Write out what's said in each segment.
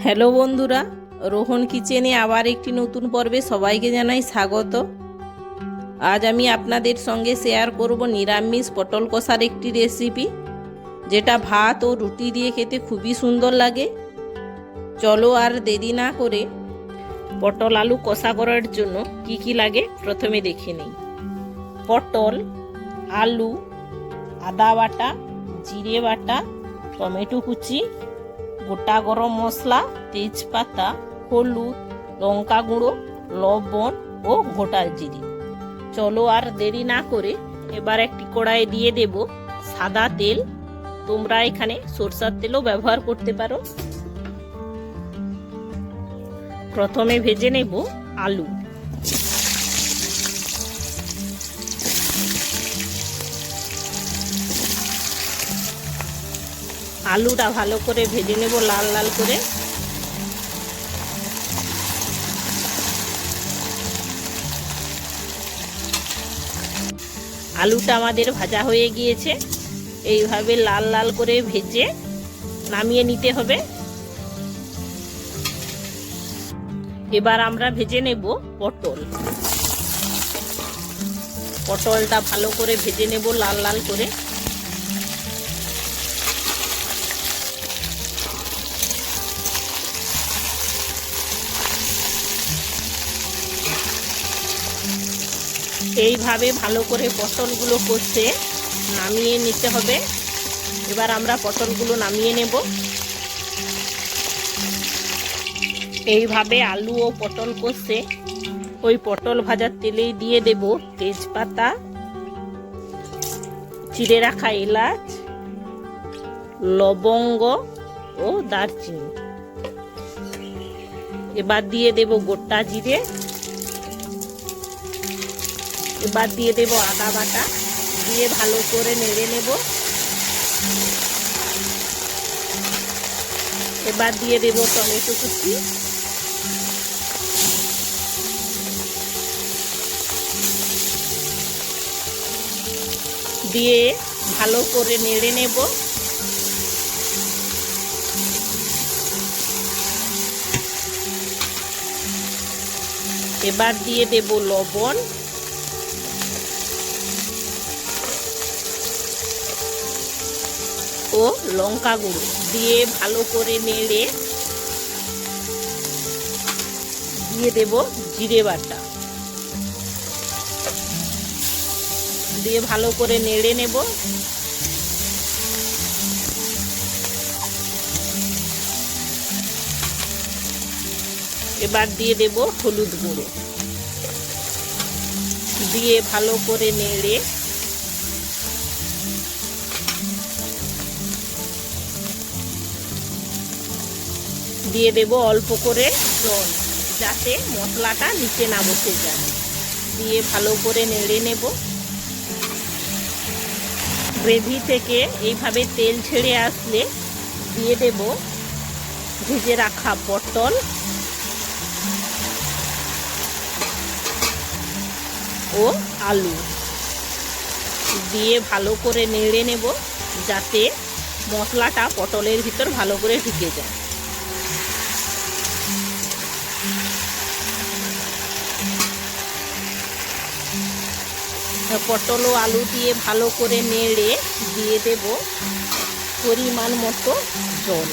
Hello বন্ধুরা, রোহন কিচেনে আবার একটি নতুন পর্বে সবাইকে জানাই স্বাগত। আজ আমি আপনাদের সঙ্গে শেয়ার করব নিরামিষ পটল কষার একটি রেসিপি, যেটা ভাত ও রুটি দিয়ে খেতে খুবই সুন্দর লাগে। চলো আর দেরি না করে পটল আলু কষা করার জন্য কি কি লাগে প্রথমে দেখে নিই। পটল, আলু, আদা বাটা, জিরে বাটা, টমেটো কুচি, গোটা গরম মশলা, তেজপাতা, হলুদ, লঙ্কা গুঁড়ো, লবণ ও গোটা জিরে। চলো আর দেরি না করে এবার একটি কড়াই দিয়ে দেব সাদা তেল। তোমরা এখানে সরষের তেলও ব্যবহার করতে পারো। প্রথমে ভেজে নেব আলু। আলুটা ভালো করে ভেজে নেব লাল লাল করে। আলুটা আমাদের ভাজা হয়ে গিয়েছে। এইভাবে লাল লাল করে ভেজে নামিয়ে নিতে হবে। এবার আমরা ভেজে নেব পটল। পটলটা ভালো করে ভেজে নেব লাল লাল করে। এইভাবে ভালো করে পটলগুলো কষে নামিয়ে নিতে হবে। এবার আমরা পটলগুলো নামিয়ে নেব। এইভাবে আলু ও পটল কষে ওই পটল ভাজার তেলেই দিয়ে দেব তেজপাতা, চিড়ে রাখা এলাচ, লবঙ্গ ও দারচিনি। এবার দিয়ে দেব গোটা জিরে। এবার দিয়ে দেব আদা বাটা, দিয়ে ভালো করে নেড়ে নেব। এবার দিয়ে দেব টমেটো কুচি। দিয়ে ভালো করে নেড়ে নেব। এবার দিয়ে দেব লবণ ও লঙ্কা গুঁড়ো, দিয়ে ভালো করে নেড়ে দিয়ে দেব জিরে বাটা, দিয়ে ভালো করে নেড়ে নেব। এবার দিয়ে দেব হলুদ গুঁড়ো, দিয়ে ভালো করে নেড়ে দিয়ে দেব অল্প করে জল, যাতে মশলাটা নিচে না বসে যায়। দিয়ে ভালো করে নেড়ে নেব। গ্রেভি থেকে এইভাবে তেল ছেড়ে আসলে দিয়ে দেব ভেজে রাখা পটল ও আলু, দিয়ে ভালো করে নেড়ে নেব, যাতে মশলাটা পটলের ভিতর ভালো করে ঢুকে যায়। পটল ও আলু দিয়ে ভালো করে নেড়ে দিয়ে দেব পরিমাণ মতো জল।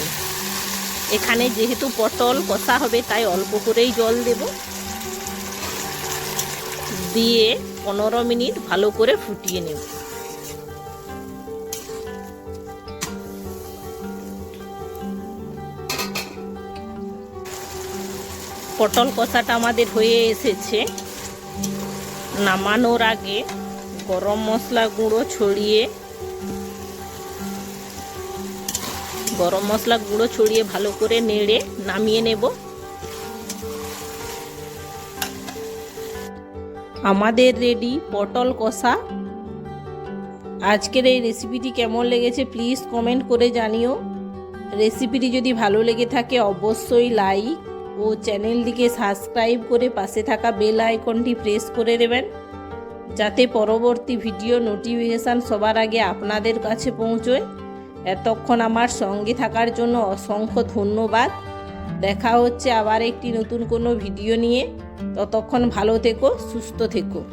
এখানে যেহেতু পটল কষা হবে তাই অল্প করেই জল দেব। দিয়ে 15 মিনিট ভালো করে ফুটিয়ে নেব। পটল কষাটা আমাদের হয়ে এসেছে। নামানোর আগে গরম মশলা গুঁড়ো ছড়িয়ে ভালো করে নেড়ে নামিয়ে নেব। আমাদের রেডি পটল কষা। আজকের এই রেসিপিটি কেমন লেগেছে প্লিজ কমেন্ট করে জানিও। রেসিপিটি যদি ভালো লেগে থাকে অবশ্যই লাইক ও চ্যানেলটিকে সাবস্ক্রাইব করে পাশে থাকা বেল আইকনটি প্রেস করে দেবেন, যাতে পরবর্তী ভিডিও নোটিফিকেশান সবার আগে আপনাদের কাছে পৌঁছয়। এতক্ষণ আমার সঙ্গে থাকার জন্য অসংখ্য ধন্যবাদ। দেখা হচ্ছে আবার একটি নতুন কোনো ভিডিও নিয়ে। ততক্ষণ ভালো থেকো, সুস্থ থেকো।